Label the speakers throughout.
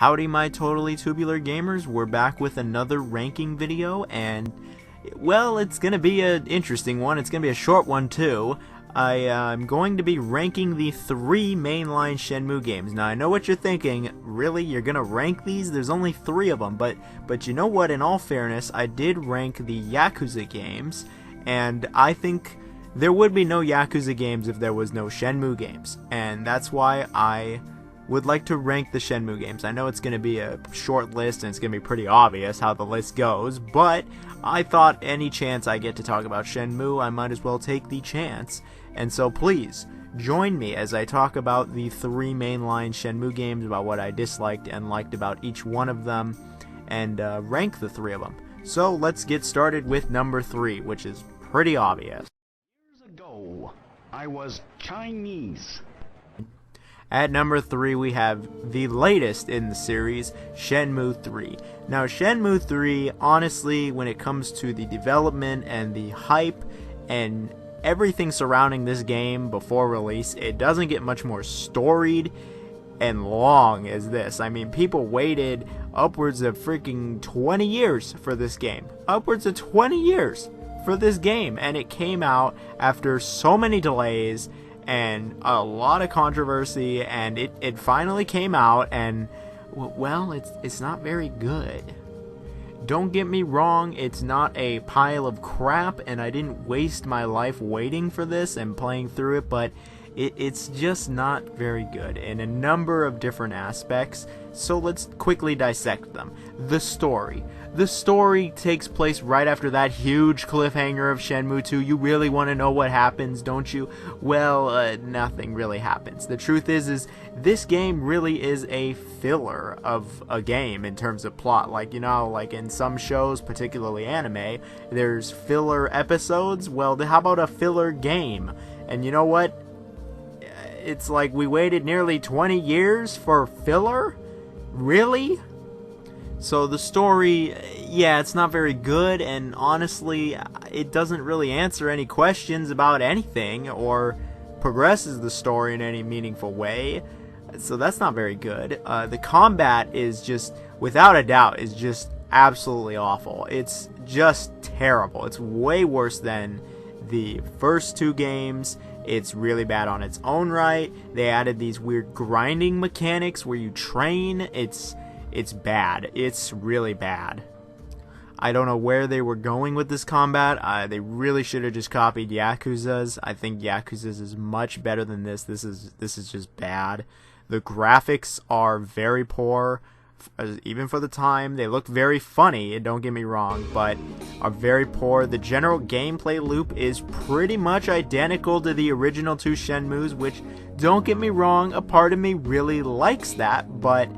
Speaker 1: Howdy my totally tubular gamers, we're back with another ranking video, and well, it's gonna be an interesting one. It's gonna be a short one too. I'm going to be ranking the 3 mainline Shenmue games. Now I know what you're thinking, really? You're gonna rank these? There's only 3 of them, but you know what, in all fairness, I did rank the Yakuza games, and I think there would be no Yakuza games if there was no Shenmue games, and that's why I would like to rank the Shenmue games. I know it's going to be a short list and it's going to be pretty obvious how the list goes, but I thought any chance I get to talk about Shenmue, I might as well take the chance. And so please, join me as I talk about the 3 mainline Shenmue games, about what I disliked and liked about each one of them, and rank the 3 of them. So let's get started with number 3, which is pretty obvious.
Speaker 2: Years ago, I was Chinese.
Speaker 1: At number 3, we have the latest in the series, Shenmue III. Now, Shenmue III, honestly, when it comes to the development and the hype and everything surrounding this game before release, it doesn't get much more storied and long as this. I mean, people waited upwards of freaking 20 years for this game. Upwards of 20 years for this game, and it came out after so many delays and a lot of controversy, and it finally came out, and well, it's not very good. Don't get me wrong, it's not a pile of crap, and I didn't waste my life waiting for this and playing through it, but it's just not very good in a number of different aspects. So let's quickly dissect them. The story. The story takes place right after that huge cliffhanger of Shenmue II. You really want to know what happens, don't you? Well, nothing really happens. The truth is this game really is a filler of a game in terms of plot. Like, you know, like in some shows, particularly anime, there's filler episodes. Well, how about a filler game? And you know what? It's like we waited nearly 20 years for filler? Really? So the story, yeah, it's not very good, and honestly, it doesn't really answer any questions about anything or progresses the story in any meaningful way. So that's not very good. The combat is just, without a doubt, is just absolutely awful. It's just terrible. It's way worse than the first 2 games. It's really bad on its own right. They added these weird grinding mechanics where you train. It's bad. It's really bad. I don't know where they were going with this combat. They really should have just copied Yakuza's. I think Yakuza's is much better than this. This is just bad. The graphics are very poor. Even for the time, they look very funny, don't get me wrong, but are very poor. The general gameplay loop is pretty much identical to the original 2 Shenmues, which, don't get me wrong, a part of me really likes that, but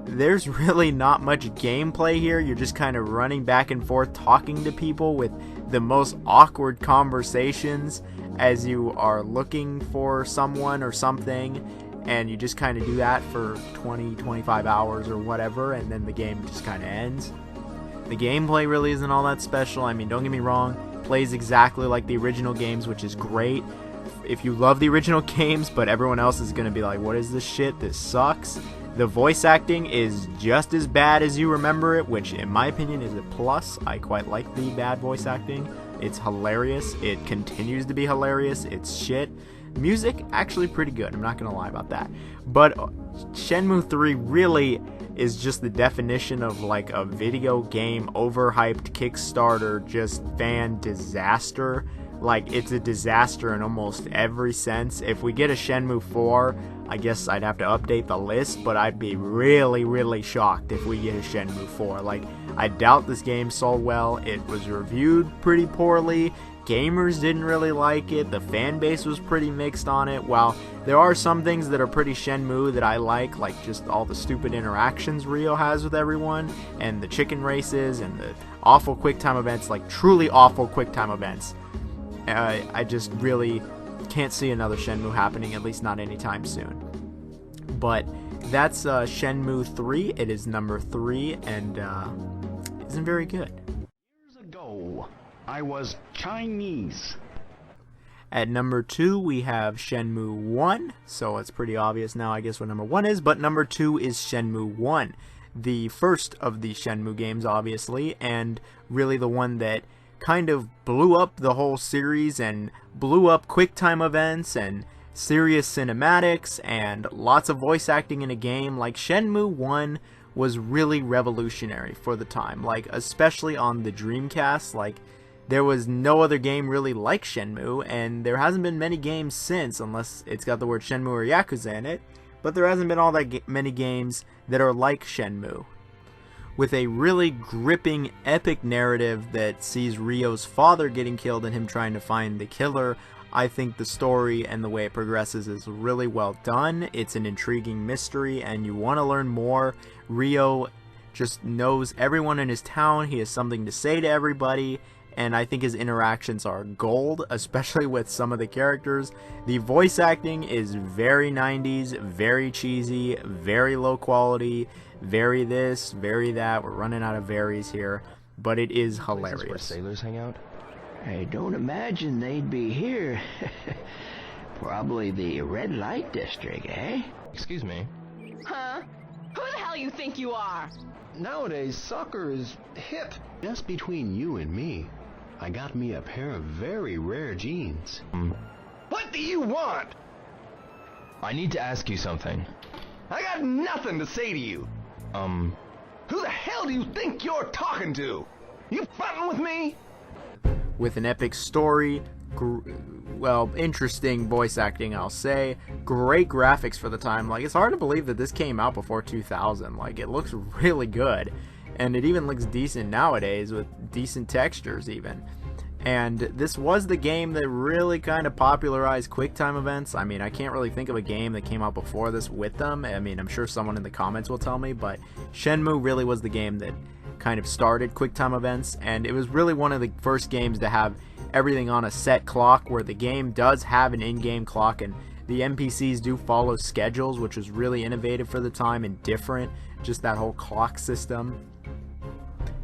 Speaker 1: there's really not much gameplay here. You're just kind of running back and forth talking to people with the most awkward conversations as you are looking for someone or something, and you just kind of do that for 20-25 hours or whatever, and then the game just kind of ends. The gameplay really isn't all that special. I mean, don't get me wrong, plays exactly like the original games, which is great. If you love the original games, but everyone else is going to be like, what is this shit? This sucks. The voice acting is just as bad as you remember it, which in my opinion is a plus. I quite like the bad voice acting. It's hilarious. It continues to be hilarious. It's shit. Music, actually pretty good, I'm not gonna lie about that. But Shenmue III really is just the definition of like a video game overhyped Kickstarter just fan disaster. Like, it's a disaster in almost every sense. If we get a Shenmue 4, I guess I'd have to update the list, but I'd be really, really shocked if we get a Shenmue 4. Like, I doubt this game sold well. It was reviewed pretty poorly. Gamers didn't really like it. The fan base was pretty mixed on it. While there are some things that are pretty Shenmue that I like just all the stupid interactions Ryo has with everyone, and the chicken races, and the awful QuickTime events, like truly awful QuickTime events. I just really can't see another Shenmue happening, at least not anytime soon. But that's Shenmue 3. It is number 3, and isn't very good.
Speaker 2: Years ago, I was Chinese.
Speaker 1: At number 2, we have Shenmue I, so it's pretty obvious now, I guess, what number 1 is, but number 2 is Shenmue I, the first of the Shenmue games, obviously, and really the one that kind of blew up the whole series and blew up QuickTime events and serious cinematics and lots of voice acting in a game. Like, Shenmue I was really revolutionary for the time, like, especially on the Dreamcast. Like, there was no other game really like Shenmue, and there hasn't been many games since, unless it's got the word Shenmue or Yakuza in it, but there hasn't been all that many games that are like Shenmue. With a really gripping, epic narrative that sees Ryo's father getting killed and him trying to find the killer, I think the story and the way it progresses is really well done. It's an intriguing mystery, and you want to learn more. Ryo just knows everyone in his town, he has something to say to everybody, and I think his interactions are gold, especially with some of the characters. The voice acting is very 90s, very cheesy, very low quality, very this, very that. We're running out of varies here, but it is hilarious.
Speaker 3: Where sailors hang out?
Speaker 4: I don't imagine they'd be here. Probably the red light district, eh?
Speaker 3: Excuse me.
Speaker 5: Huh? Who the hell you think you are?
Speaker 6: Nowadays, soccer is hip. Just between you and me, I got me a pair of very rare jeans.
Speaker 2: What do you want?
Speaker 3: I need to ask you something.
Speaker 2: I got nothing to say to you. Who the hell do you think you're talking to? You frontin' with me?
Speaker 1: With an epic story, well, interesting voice acting, I'll say, great graphics for the time. Like, it's hard to believe that this came out before 2000. Like, it looks really good, and it even looks decent nowadays with decent textures even. And this was the game that really kind of popularized QuickTime events. I mean, I can't really think of a game that came out before this with them. I mean, I'm sure someone in the comments will tell me, but Shenmue really was the game that kind of started QuickTime events, and it was really one of the first games to have everything on a set clock, where the game does have an in-game clock, and the NPCs do follow schedules, which was really innovative for the time and different, just that whole clock system.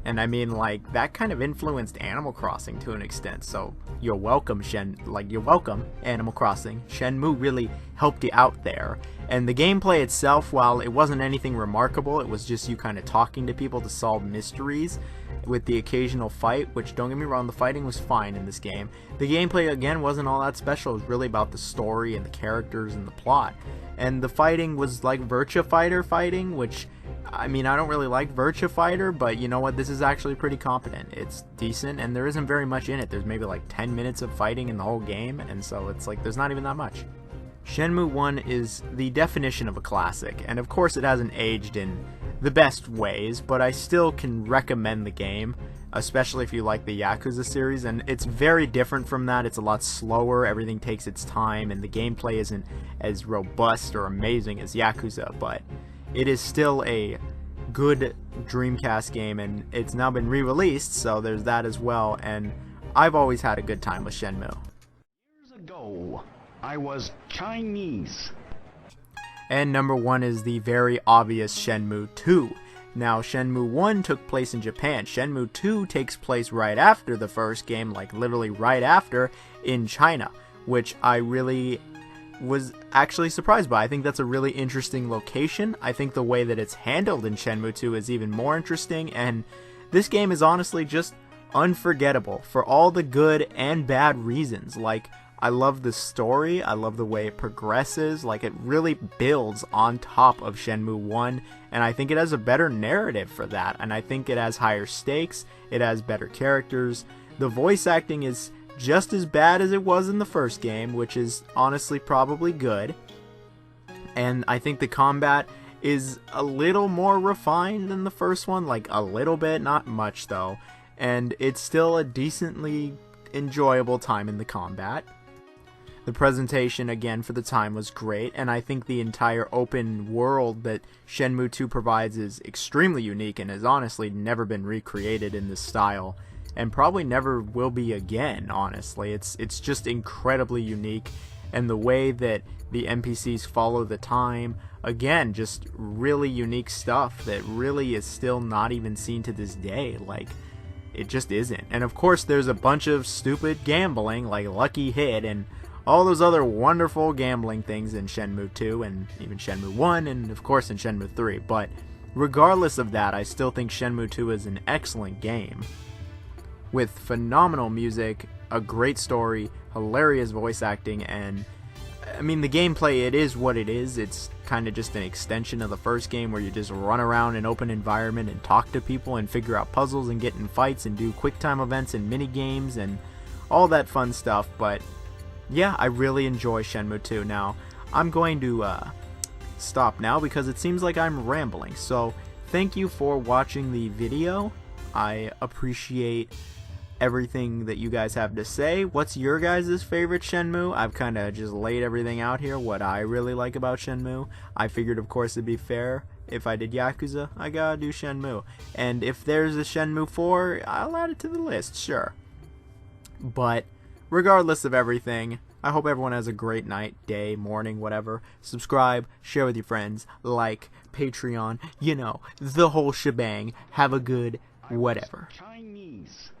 Speaker 1: And I mean, like, that kind of influenced Animal Crossing to an extent, so you're welcome, you're welcome, Animal Crossing. Shenmue really helped you out there. And the gameplay itself, while it wasn't anything remarkable, it was just you kind of talking to people to solve mysteries with the occasional fight, which, don't get me wrong, the fighting was fine in this game. The gameplay, again, wasn't all that special. It was really about the story and the characters and the plot. And the fighting was like Virtua Fighter fighting, which, I mean, I don't really like Virtua Fighter, but you know what, this is actually pretty competent. It's decent, and there isn't very much in it. There's maybe like 10 minutes of fighting in the whole game, and so it's like there's not even that much. Shenmue 1 is the definition of a classic, and of course it hasn't aged in the best ways, but I still can recommend the game, especially if you like the Yakuza series, and it's very different from that. It's a lot slower, everything takes its time, and the gameplay isn't as robust or amazing as Yakuza, but it is still a good Dreamcast game, and it's now been re-released, so there's that as well, and I've always had a good time with Shenmue.
Speaker 2: Years ago, I was Chinese.
Speaker 1: And number 1 is the very obvious Shenmue II. Now, Shenmue 1 took place in Japan. Shenmue 2 takes place right after the first game, like literally right after, in China, which I really was actually surprised by. I think that's a really interesting location. I think the way that it's handled in Shenmue 2 is even more interesting, and this game is honestly just unforgettable for all the good and bad reasons. Like, I love the story, I love the way it progresses, like it really builds on top of Shenmue 1, and I think it has a better narrative for that, and I think it has higher stakes, it has better characters. The voice acting is just as bad as it was in the first game, which is honestly probably good, and I think the combat is a little more refined than the first one, like a little bit, not much though, and it's still a decently enjoyable time in the combat. The presentation, again, for the time was great, and I think the entire open world that Shenmue 2 provides is extremely unique and has honestly never been recreated in this style, and probably never will be again, honestly. It's just incredibly unique, and the way that the NPCs follow the time, again, just really unique stuff that really is still not even seen to this day. Like, it just isn't. And of course, there's a bunch of stupid gambling, like Lucky Hit, and all those other wonderful gambling things in Shenmue II and even Shenmue I and of course in Shenmue III. But regardless of that, I still think Shenmue II is an excellent game with phenomenal music, a great story, hilarious voice acting, and I mean, the gameplay, it is what it is. It's kind of just an extension of the first game where you just run around an open environment and talk to people and figure out puzzles and get in fights and do quick time events and mini games and all that fun stuff. But yeah, I really enjoy Shenmue 2. Now, I'm going to stop now because it seems like I'm rambling. So thank you for watching the video. I appreciate everything that you guys have to say. What's your guys' favorite Shenmue? I've kind of just laid everything out here, what I really like about Shenmue. I figured, of course, it'd be fair. If I did Yakuza, I gotta do Shenmue. And if there's a Shenmue 4, I'll add it to the list, sure. But regardless of everything, I hope everyone has a great night, day, morning, whatever. Subscribe, share with your friends, like, Patreon, you know, the whole shebang. Have a good whatever.
Speaker 6: Chinese.